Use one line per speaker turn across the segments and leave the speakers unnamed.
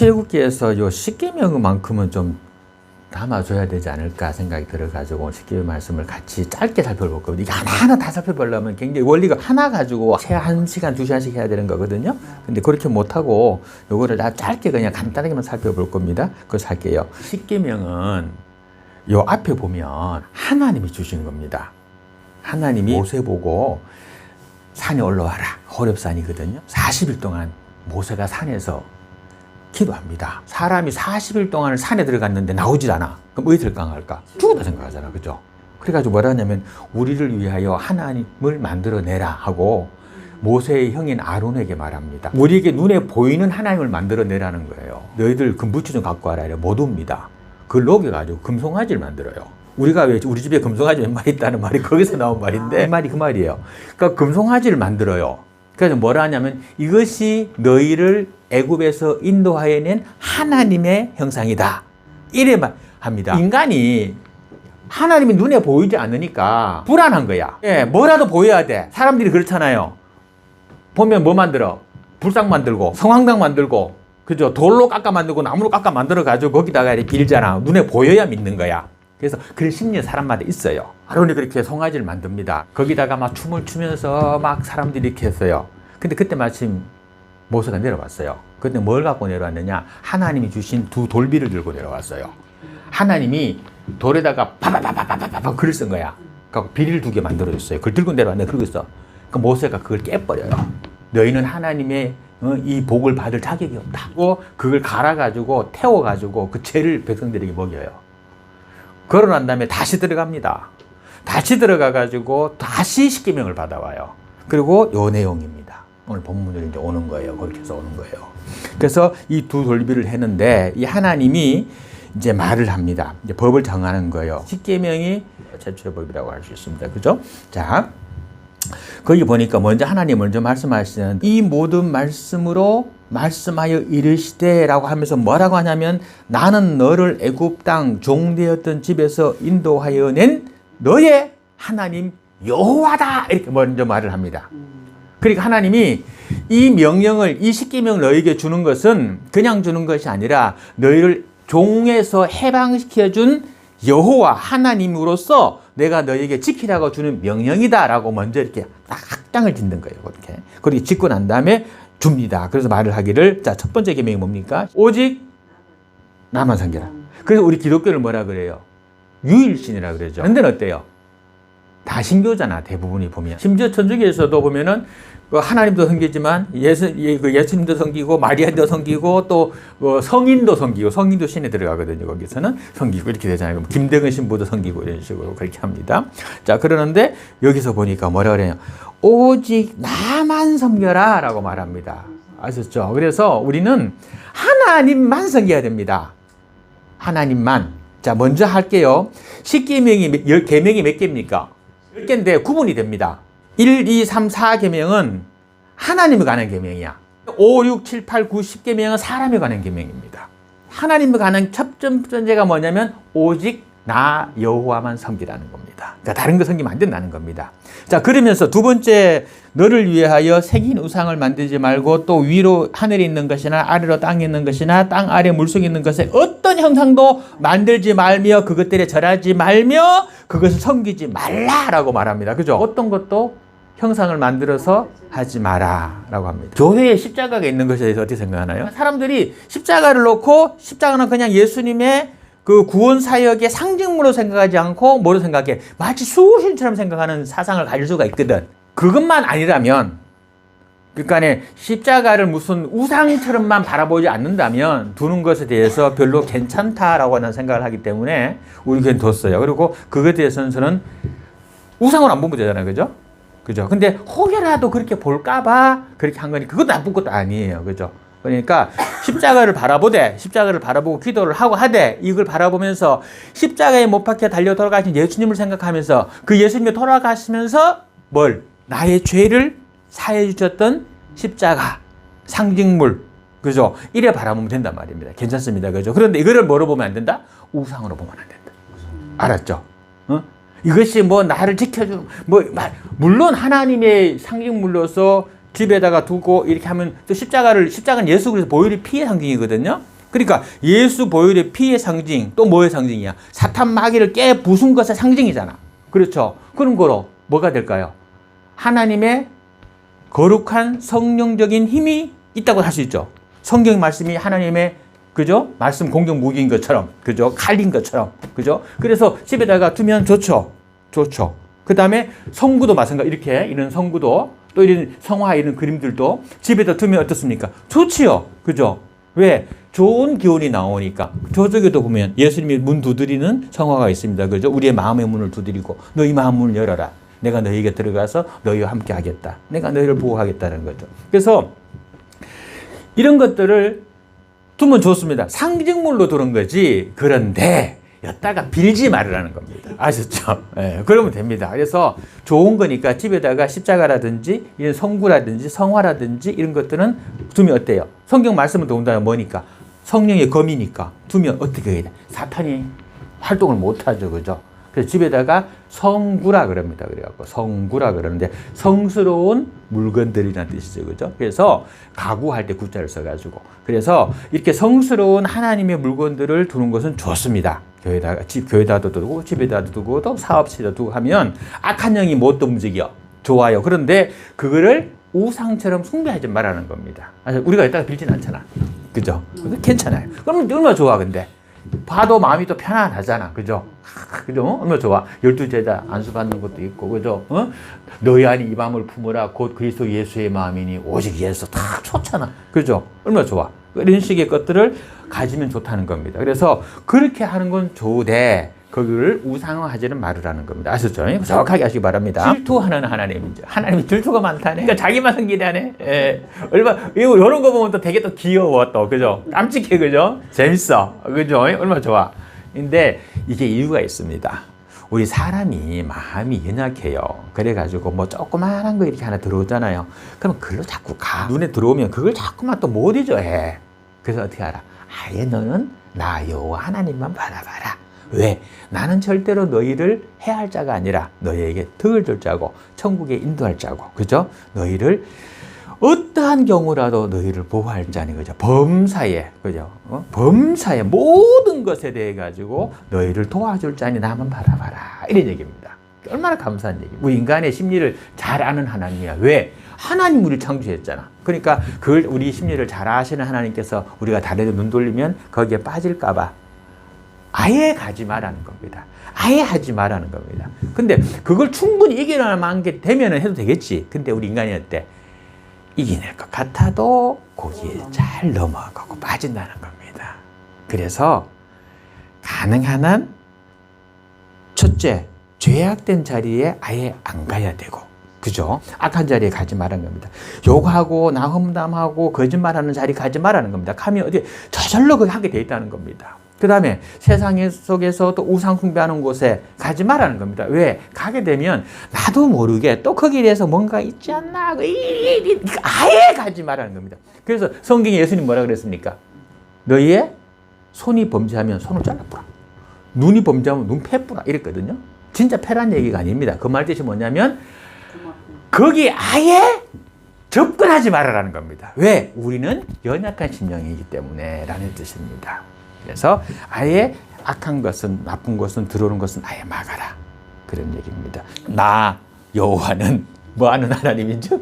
출애굽기에서 요 십계명만큼은 좀 담아줘야 되지 않을까 생각이 들어가지고 십계명 말씀을 같이 짧게 살펴볼 거거든요. 이게 하나하나 다 살펴보려면 굉장히 원리가 하나 가지고 채 1시간, 2시간씩 해야 되는 거거든요. 근데 그렇게 못하고 요거를 다 짧게 그냥 간단하게만 살펴볼 겁니다. 그래서 할게요. 십계명은 요 앞에 보면 하나님이 주신 겁니다. 하나님이 모세 보고 산에 올라와라. 호렙산이거든요. 40일 동안 모세가 산에서 기도합니다. 사람이 40일 동안 산에 들어갔는데 나오질 않아. 그럼 어디 들어갈까? 죽었다 생각하잖아. 그죠? 그래가지고 뭐라 하냐면 우리를 위하여 하나님을 만들어내라 하고 모세의 형인 아론에게 말합니다. 우리에게 눈에 보이는 하나님을 만들어내라는 거예요. 너희들 금부치 좀 갖고 와라. 못 옵니다. 그걸 녹여가지고 금송아지를 만들어요. 우리가 왜 우리 집에 금송아지 몇 마리 있다는 말이 거기서 나온 말인데 그 말이 그 말이에요. 그러니까 금송아지를 만들어요. 그래서 뭐라 하냐면 이것이 너희를 애굽에서 인도하여 낸 하나님의 형상이다. 이래 합니다. 인간이 하나님이 눈에 보이지 않으니까 불안한 거야. 예, 뭐라도 보여야 돼. 사람들이 그렇잖아요. 보면 뭐 만들어? 불상 만들고 성황당 만들고 그죠? 돌로 깎아 만들고 나무로 깎아 만들어 가지고 거기다가 빌잖아. 눈에 보여야 믿는 거야. 그래서 그런 심리 사람마다 있어요. 아론이 그렇게 송아지를 만듭니다. 거기다가 막 춤을 추면서 막 사람들이 이렇게 했어요. 근데 그때 마침 모세가 내려왔어요. 그때 뭘 갖고 내려왔느냐? 하나님이 주신 두 돌비를 들고 내려왔어요. 하나님이 돌에다가 파파파파파파파 글을 쓴 거야. 그러니까 비를 2개 만들어줬어요. 그걸 들고 내려왔는데 그러고 있어. 그 모세가 그걸 깨버려요. 너희는 하나님의 이 복을 받을 자격이 없다. 그리고 그걸 갈아가지고 태워가지고 그 죄를 백성들에게 먹여요. 그러고 난 다음에 다시 들어갑니다. 다시 들어가가지고 다시 십계명을 받아와요. 그리고 요 내용입니다. 오늘 본문으로 이제 오는 거예요. 그렇게 해서 오는 거예요. 그래서 이 두 돌비를 했는데 이 하나님이 이제 말을 합니다. 이제 법을 정하는 거예요. 십계명이 최초의 법이라고 할 수 있습니다. 그죠? 자, 거기 보니까 먼저 하나님 먼저 말씀하시는 이 모든 말씀으로 말씀하여 이르시되라고 하면서 뭐라고 하냐면 나는 너를 애굽 땅 종되었던 집에서 인도하여 낸 너의 하나님 여호와다 이렇게 먼저 말을 합니다. 그러니까 하나님이 이 명령을 이 십계명을 너에게 주는 것은 그냥 주는 것이 아니라 너희를 종에서 해방시켜준 여호와 하나님으로서 내가 너에게 지키라고 주는 명령이다라고 먼저 이렇게 딱 확장을 짓는 거예요. 그렇게. 그렇게 짓고 난 다음에 줍니다. 그래서 말을 하기를 자, 첫 번째 계명이 뭡니까? 오직 나만 섬겨라. 그래서 우리 기독교를 뭐라 그래요? 유일신이라 그러죠. 근데 어때요? 다 신교잖아. 대부분이 보면. 심지어 천주교에서도 보면은 하나님도 섬기지만 예수님도 섬기고 마리아도 섬기고 또 성인도 섬기고 성인도 신에 들어가거든요. 거기서는 섬기고 이렇게 되잖아요. 김대근 신부도 섬기고 이런 식으로 그렇게 합니다. 자, 그러는데 여기서 보니까 뭐라 그래요? 오직 나만 섬겨라 라고 말합니다. 아셨죠? 그래서 우리는 하나님만 섬겨야 됩니다. 하나님만. 자, 먼저 할게요. 십계명이 계명이 몇 개입니까? 10개인데 구분이 됩니다. 1, 2, 3, 4 계명은 하나님에 관한 계명이야. 5, 6, 7, 8, 9, 10 계명은 사람에 관한 계명입니다. 하나님에 관한 첫 번째가 뭐냐면 오직 나 여호와만 섬기라는 겁니다. 그러니까 다른 거 섬기면 안 된다는 겁니다. 자, 그러면서 두 번째 너를 위하여 새긴 우상을 만들지 말고 또 위로 하늘에 있는 것이나 아래로 땅에 있는 것이나 땅 아래 물속에 있는 것에 어떤 형상도 만들지 말며 그것들에 절하지 말며 그것을 섬기지 말라라고 말합니다. 그죠? 어떤 것도 형상을 만들어서 하지 마라 라고 합니다. 교회에 십자가가 있는 것에 대해서 어떻게 생각하나요? 사람들이 십자가를 놓고 십자가는 그냥 예수님의 그 구원 사역의 상징물로 생각하지 않고 뭐로 생각해? 마치 수호신처럼 생각하는 사상을 가질 수가 있거든. 그것만 아니라면 그러니까 십자가를 무슨 우상처럼만 바라보지 않는다면 두는 것에 대해서 별로 괜찮다라고 하는 생각을 하기 때문에 우리 교회는 뒀어요. 그리고 그것에 대해서는 저는 우상으로 안 보면 되잖아요. 그죠? 그죠? 근데 혹여라도 그렇게 볼까봐 그렇게 한 거니 그것도 나쁜 것도 아니에요. 그죠? 그러니까 십자가를 바라보고 기도를 하고 하되 이걸 바라보면서 십자가에 못 박혀 달려 돌아가신 예수님을 생각하면서 그 예수님이 돌아가시면서 뭘? 나의 죄를 사해 주셨던 십자가, 상징물, 그죠? 이래 바라보면 된단 말입니다. 괜찮습니다. 그죠? 그런데 이거를 뭐로 보면 안 된다? 우상으로 보면 안 된다. 알았죠? 이것이 뭐 나를 지켜주는, 물론 하나님의 상징물로서 집에다가 두고 이렇게 하면 또 십자가는 예수 그리스도 보혈의 피의 상징이거든요. 그러니까 예수 보혈의 피의 상징, 또 뭐의 상징이야? 사탄 마귀를 깨 부순 것의 상징이잖아. 그렇죠? 그런 거로 뭐가 될까요? 하나님의 거룩한 성령적인 힘이 있다고 할 수 있죠. 성경 말씀이 하나님의 그죠? 말씀 공격 무기인 것처럼, 그죠? 칼인 것처럼, 그죠? 그래서 집에다가 두면 좋죠. 좋죠. 그 다음에 성구도 마찬가지. 이렇게 이런 성구도 또 이런 성화 이런 그림들도 집에다 두면 어떻습니까? 좋지요. 그죠? 왜? 좋은 기운이 나오니까. 저쪽에도 보면 예수님이 문 두드리는 성화가 있습니다. 그죠? 우리의 마음의 문을 두드리고 너희 마음 문을 열어라. 내가 너희에게 들어가서 너희와 함께 하겠다. 내가 너희를 보호하겠다는 거죠. 그래서 이런 것들을 두면 좋습니다. 상징물로 두는 거지. 그런데 여기다가 빌지 말으라는 겁니다. 아셨죠? 네, 그러면 됩니다. 그래서 좋은 거니까 집에다가 십자가라든지 이런 성구라든지 성화라든지 이런 것들은 두면 어때요? 성경 말씀을 더군다나 뭐니까? 성령의 검이니까 두면 어떻게 해야 돼? 사탄이 활동을 못하죠. 그죠? 그래서 집에다가 성구라 그럽니다. 그래갖고 성구라 그러는데 성스러운 물건들이라는 뜻이죠. 그죠? 그래서 가구할 때 구자를 써가지고. 그래서 이렇게 성스러운 하나님의 물건들을 두는 것은 좋습니다. 교회에다도 두고, 집에다도 두고, 또 사업실에다 두고 하면 악한 영이 못 움직여. 좋아요. 그런데 그거를 우상처럼 숭배하지 말라는 겁니다. 우리가 이따가 빌진 않잖아. 그죠? 괜찮아요. 그럼 얼마나 좋아, 근데. 봐도 마음이 또 편안하잖아. 그죠? 그죠? 얼마나 좋아. 12제자 안수받는 것도 있고, 그죠? 너희 안에 이 마음을 품으라. 곧 그리스도 예수의 마음이니 오직 예수. 다 좋잖아. 그죠? 얼마나 좋아. 이런 식의 것들을 가지면 좋다는 겁니다. 그래서 그렇게 하는 건 좋은데, 그거를 우상화하지는 말으라는 겁니다. 아셨죠? 정확하게 하시기 바랍니다. 질투하는 하나님이죠. 하나님이 질투가 많다네. 그러니까 자기만 승기다네. 예. 이런 거 보면 또 되게 또 귀여워, 또. 그죠? 깜찍해, 그죠? 재밌어. 그죠? 얼마나 좋아. 근데 이게 이유가 있습니다. 우리 사람이 마음이 연약해요. 그래가지고 뭐 조그마한 거 이렇게 하나 들어오잖아요. 그럼 그걸로 자꾸 가. 눈에 들어오면 그걸 자꾸만 또 못 잊어해. 그래서 어떻게 알아? 아예 너는 나 여호와 하나님만 바라봐라. 왜? 나는 절대로 너희를 해할 자가 아니라 너희에게 덕을 줄 자고 천국에 인도할 자고, 그죠? 너희를 어떠한 경우라도 너희를 보호할 자니, 그죠? 범사에, 그죠? 범사에 모든 것에 대해 가지고 너희를 도와줄 자니 나만 바라봐라. 이런 얘기입니다. 얼마나 감사한 얘기. 우리 인간의 심리를 잘 아는 하나님이야. 왜? 하나님 우리를 창조했잖아. 그러니까 그걸 우리 심리를 잘 아시는 하나님께서 우리가 다른 데 눈 돌리면 거기에 빠질까봐 아예 가지 말라는 겁니다. 아예 하지 말라는 겁니다. 근데 그걸 충분히 이겨낼 만한 게 되면 해도 되겠지. 근데 우리 인간이 어때? 이겨낼 것 같아도 거기에 잘 넘어가고 빠진다는 겁니다. 그래서 가능한 한 첫째, 죄악된 자리에 아예 안 가야 되고, 그죠? 악한 자리에 가지 말라는 겁니다. 욕하고 나험담하고 거짓말하는 자리 가지 말라는 겁니다. 가면 어디 저절로 그렇게 하게 돼 있다는 겁니다. 그 다음에 세상 속에서 또 우상 숭배하는 곳에 가지 말라는 겁니다. 왜? 가게 되면 나도 모르게 또 거기에 대해서 뭔가 있지 않나? 아예 가지 말라는 겁니다. 그래서 성경에 예수님 뭐라 그랬습니까? 너희의 손이 범죄하면 손을 잘라뿌라. 눈이 범죄하면 눈 패뿌라. 이랬거든요. 진짜 패란 얘기가 아닙니다. 그 말 뜻이 뭐냐면 거기 아예 접근하지 말아라는 겁니다. 왜? 우리는 연약한 심령이기 때문에 라는 뜻입니다. 그래서 아예 악한 것은, 나쁜 것은, 들어오는 것은 아예 막아라. 그런 얘기입니다. 나 여호와는 뭐 하는 하나님이죠?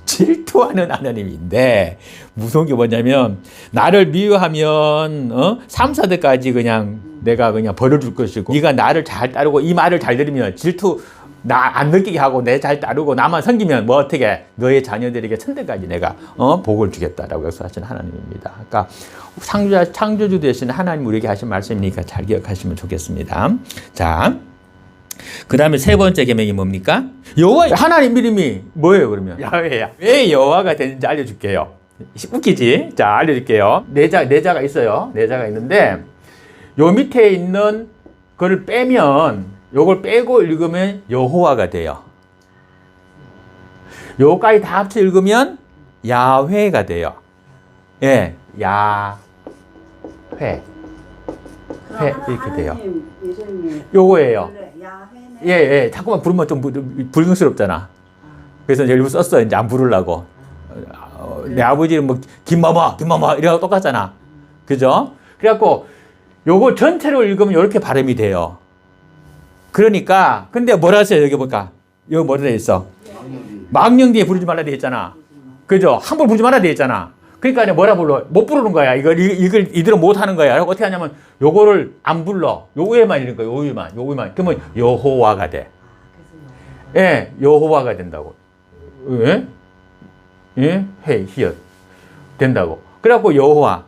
질투하는 하나님인데, 무서운 게 뭐냐면 나를 미워하면 3, 4대까지 그냥 내가 그냥 벌을 줄 것이고, 네가 나를 잘 따르고 이 말을 잘 들으면 질투 나 안 느끼게 하고 내 잘 따르고 나만 섬기면 뭐 어떻게 너의 자녀들에게 천대까지 내가 복을 주겠다라고 약속하신 하나님입니다. 그러니까 창조주 되신 하나님 우리에게 하신 말씀이니까 잘 기억하시면 좋겠습니다. 자, 그 다음에 세 번째 계명이 뭡니까? 여호와 하나님 이름이 뭐예요? 그러면 야훼야. 왜 여호와가 되는지 알려줄게요. 웃기지? 자, 알려줄게요. 내자가 있어요. 내자가 있는데 요 밑에 있는 거를 빼면, 요걸 빼고 읽으면 여호와가 돼요. 요까지 다 합쳐 읽으면 야훼가 돼요. 예, 야훼. 회 이렇게 돼요. 요거예요. 예, 예. 자꾸만 부르면 좀 불경스럽잖아. 그래서 일부 썼어. 이제 안 부르려고. 내 아버지는 뭐 김마마 이래고 똑같잖아. 그죠? 그래갖고 요거 전체로 읽으면 이렇게 발음이 돼요. 그러니까 근데 뭐라 했어요? 여기 볼까? 여기 뭐라 돼 있어? 망령 뒤에 부르지 말라 돼 있잖아. 그죠? 함부로 부르지 말라 돼 있잖아. 그러니까 뭐라 불러? 못 부르는 거야. 이걸 이들은 못 하는 거야. 어떻게 하냐면 요거를 안 불러. 요거에만 읽는 거야. 요거에만. 그러면 여호와가 돼. 예, 여호와가 된다고. 예? 예? 헤이, 히엇. 된다고. 그래갖고 여호와.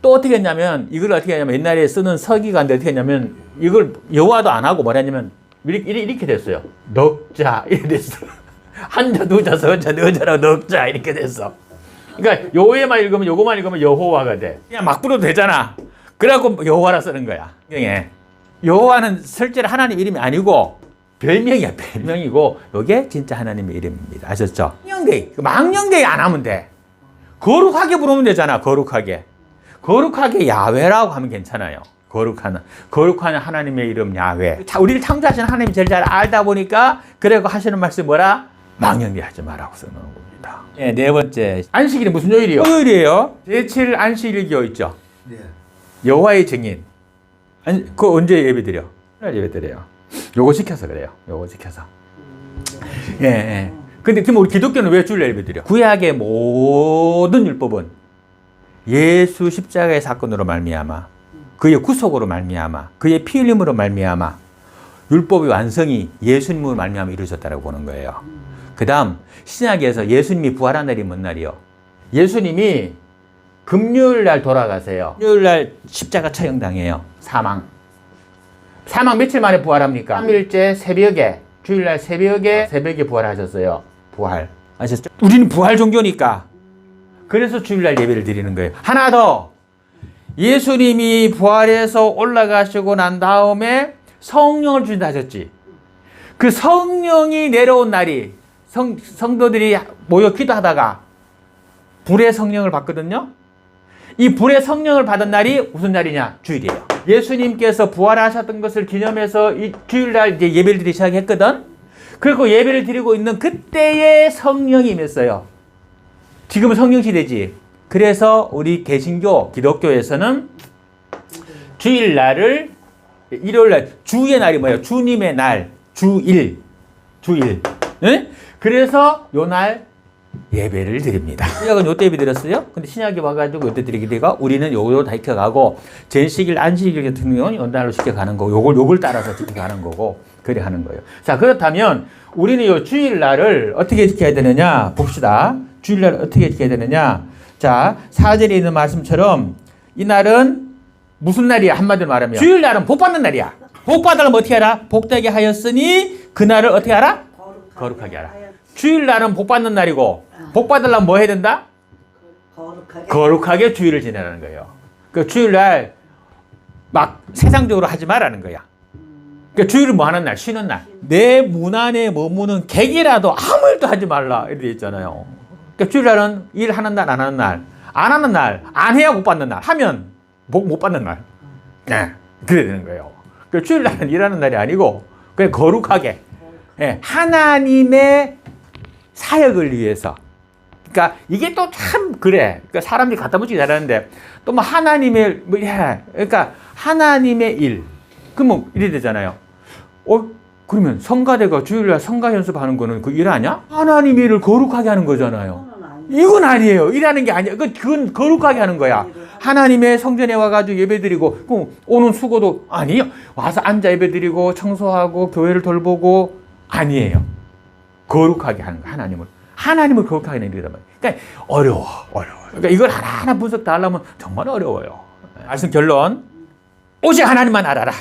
또 어떻게 했냐면, 이걸 어떻게 했냐면, 옛날에 쓰는 서기관들 어떻게 했냐면, 이걸 여호와도 안 하고 뭐라 했냐면, 이렇게 됐어요. 넉자. 이렇게 됐어. 한자, 두자, 서자, 너자라고 넉자. 이렇게 됐어. 그러니까 요에만 읽으면, 요거만 읽으면 여호와가 돼. 그냥 막 불러도 되잖아. 그래갖고 여호와라 쓰는 거야. 여호와는 실제로 하나님 이름이 아니고, 별명이야, 별명이고, 요게 진짜 하나님의 이름입니다. 아셨죠? 망령되이 안 하면 돼. 거룩하게 부르면 되잖아, 거룩하게. 거룩하게 야훼라고 하면 괜찮아요. 거룩한 하나님의 이름 야훼. 우리를 창조하신 하나님이 제일 잘 알다 보니까, 그래고 하시는 말씀이 뭐라? 망령되이 하지 마라고 쓰는 겁니다. 네, 네 번째. 안식일이 무슨 요일이요? 토요일이에요. 제7일 안식일교 있죠? 네. 여호와의 증인. 그거 언제 예배드려? 예배드려요. 요거 지켜서 그래요. 요거 지켜서. 예, 예. 근데 그럼 우리 기독교는 왜 주일 예배드려? 구약의 모든 율법은 예수 십자가의 사건으로 말미암아, 그의 구속으로 말미암아, 그의 피 흘림으로 말미암아, 율법의 완성이 예수님으로 말미암아 이루어졌다고 보는 거예요. 그 다음 신약에서 예수님이 부활한 날이 뭔 날이요? 예수님이 금요일 날 돌아가세요. 금요일 날 십자가 처형당해요. 사망 며칠 만에 부활합니까? 3일째 새벽에, 주일날 새벽에 부활하셨어요. 부활. 아셨죠? 우리는 부활 종교니까. 그래서 주일날 예배를 드리는 거예요. 하나 더. 예수님이 부활해서 올라가시고 난 다음에 성령을 주신다 하셨지. 그 성령이 내려온 날이 성도들이 모여 기도하다가 불의 성령을 받거든요. 이 불의 성령을 받은 날이 무슨 날이냐? 주일이에요. 예수님께서 부활하셨던 것을 기념해서 이 주일날 이제 예배를 드리기 시작했거든. 그리고 예배를 드리고 있는 그때에 성령이 임했어요. 지금은 성령 시대지. 그래서 우리 개신교, 기독교에서는 주일날을 일요일날 주의 날이 뭐예요? 주님의 날, 주일. 네? 그래서 요 날 예배를 드립니다. 신약은 요때 예배 드렸어요. 근데 신약이 와가지고 요때 드리게 되고 우리는 요거 다 지켜가고 제식일, 안식일 같은 경우는 연달로 지켜가는 거고 요걸 따라서 지켜가는 거고 그래 하는 거예요. 자, 그렇다면 우리는 요 주일날을 어떻게 지켜야 되느냐 봅시다. 주일날 어떻게 지켜야 되느냐. 자, 4절에 있는 말씀처럼 이 날은 무슨 날이야? 한마디로 말하면 주일날은 복 받는 날이야. 복 받으려면 어떻게 하라? 복되게 하였으니 그날을 어떻게 하라? 거룩하게 하라. 주일날은 복 받는 날이고 복 받으려면 뭐 해야 된다? 거룩하게 주일을 지내라는 거예요. 그 주일날 막 세상적으로 하지 말라는 거야. 그 주일은 뭐 하는 날? 쉬는 날. 내 문 안에 머무는 객이라도 아무 일도 하지 말라 이렇게 있잖아요. 그러니까 주일날은 일하는 날, 안 하는 날. 안 하는 날, 안 해야 복 받는 날. 하면 복 못 받는 날. 네, 그래야 되는 거예요. 그 주일날은 일하는 날이 아니고 그냥 거룩하게 하나님의 사역을 위해서. 그러니까 이게 또 참 그래. 그러니까 사람들이 갖다 붙이기 잘하는데 또 뭐 하나님의 뭐 그러니까 하나님의 일. 그러면 이래 되잖아요. 그러면 성가대가 주일날 성가 연습하는 거는 그 일 아니야? 하나님의 일을 거룩하게 하는 거잖아요. 이건 아니에요. 일하는 게 아니야. 그건 거룩하게 하는 거야. 하나님의 성전에 와가지고 예배드리고 그 오는 수고도 아니에요. 와서 앉아 예배드리고 청소하고 교회를 돌보고 아니에요. 거룩하게 하는 거야. 하나님을 거룩하게 하는 일이란 말이에요. 그러니까 어려워. 그러니까 이걸 하나하나 분석 다 하려면 정말 어려워요. 말씀 결론. 오직 하나님만 알아라.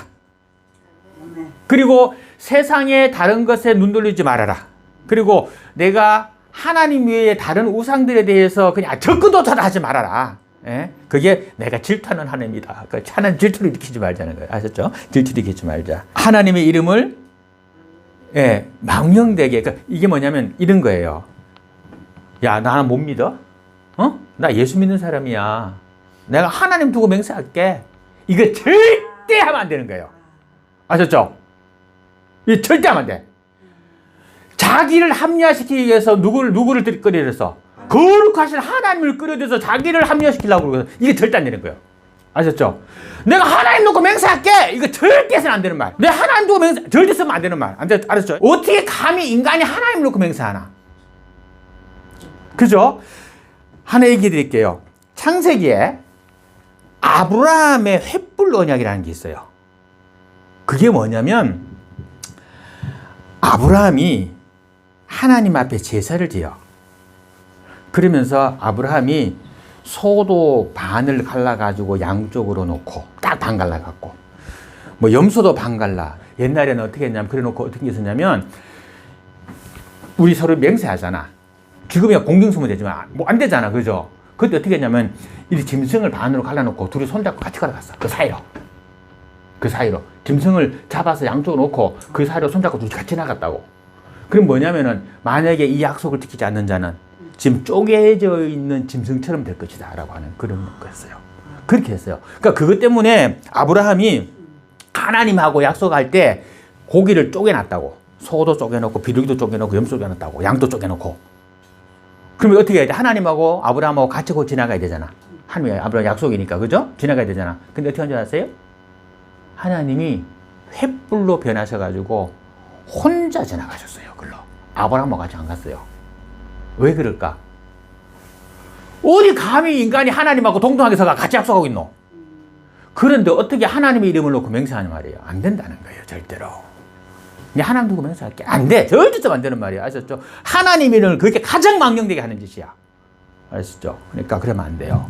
그리고 세상의 다른 것에 눈 돌리지 말아라. 그리고 내가 하나님 외에 다른 우상들에 대해서 그냥 접근조차도 하지 말아라. 그게 내가 질투하는 하나님이다. 하나님 질투를 일으키지 말자는 거예요. 아셨죠? 질투를 일으키지 말자. 하나님의 이름을 망령되게. 그러니까 이게 뭐냐면 이런 거예요. 야, 나 못 믿어? 나 예수 믿는 사람이야. 내가 하나님 두고 맹세할게. 이거 절대 하면 안 되는 거예요. 아셨죠? 이 절대 하면 안 돼. 자기를 합리화시키기 위해서 누구를 끌어들여서 거룩하신 하나님을 끌어들여서 자기를 합리화시키려고 그러거든. 이게 절대 안 되는 거예요. 아셨죠? 내가 하나님 놓고 맹세할게. 이거 절대 해서는 안 되는 말. 내가 하나님 놓고 맹세, 절대 쓰면 안 되는 말. 알았죠? 어떻게 감히 인간이 하나님 놓고 맹세하나? 그죠? 하나 얘기해 드릴게요. 창세기에 아브라함의 횃불 언약이라는 게 있어요. 그게 뭐냐면 아브라함이 하나님 앞에 제사를 지어. 그러면서 아브라함이 소도 반을 갈라가지고 양쪽으로 놓고 딱 반 갈라갖고 뭐 염소도 반 갈라. 옛날에는 어떻게 했냐면 그래 놓고 어떻게 했었냐면 우리 서로 맹세하잖아. 지금이야 공증서면 되지만 뭐 안 되잖아. 그죠? 그때 어떻게 했냐면 이 짐승을 반으로 갈라놓고 둘이 손잡고 같이 걸어갔어. 그 사이로. 그 사이로. 짐승을 잡아서 양쪽으로 놓고 그 사이로 손잡고 둘이 같이 나갔다고. 그럼 뭐냐면은 만약에 이 약속을 지키지 않는 자는 지금 쪼개져 있는 짐승처럼 될 것이다 라고 하는 그런 거였어요. 그렇게 했어요. 그러니까 그것 때문에 아브라함이 하나님하고 약속할 때 고기를 쪼개놨다고. 소도 쪼개놓고 비둘기도 쪼개놓고 염소 쪼개놨다고. 양도 쪼개놓고. 그러면 어떻게 해야 돼? 하나님하고 아브라함하고 같이 곧 지나가야 되잖아. 하나님이 아브라함 약속이니까. 그죠? 지나가야 되잖아. 근데 어떻게 한 줄 아세요? 하나님이 횃불로 변하셔가지고 혼자 지나가셨어요. 글로. 아브라함하고 같이 안 갔어요. 왜 그럴까? 어디 감히 인간이 하나님하고 동등하게 서가 같이 약속하고 있노? 그런데 어떻게 하나님의 이름을 놓고 맹세하는 말이에요? 안 된다는 거예요. 절대로. 하나님 두고 맹세할게. 안 돼. 절대로 안 되는 말이에요. 아셨죠? 하나님 이름을 그렇게 가장 망령되게 하는 짓이야. 아셨죠? 그러니까 그러면 안 돼요.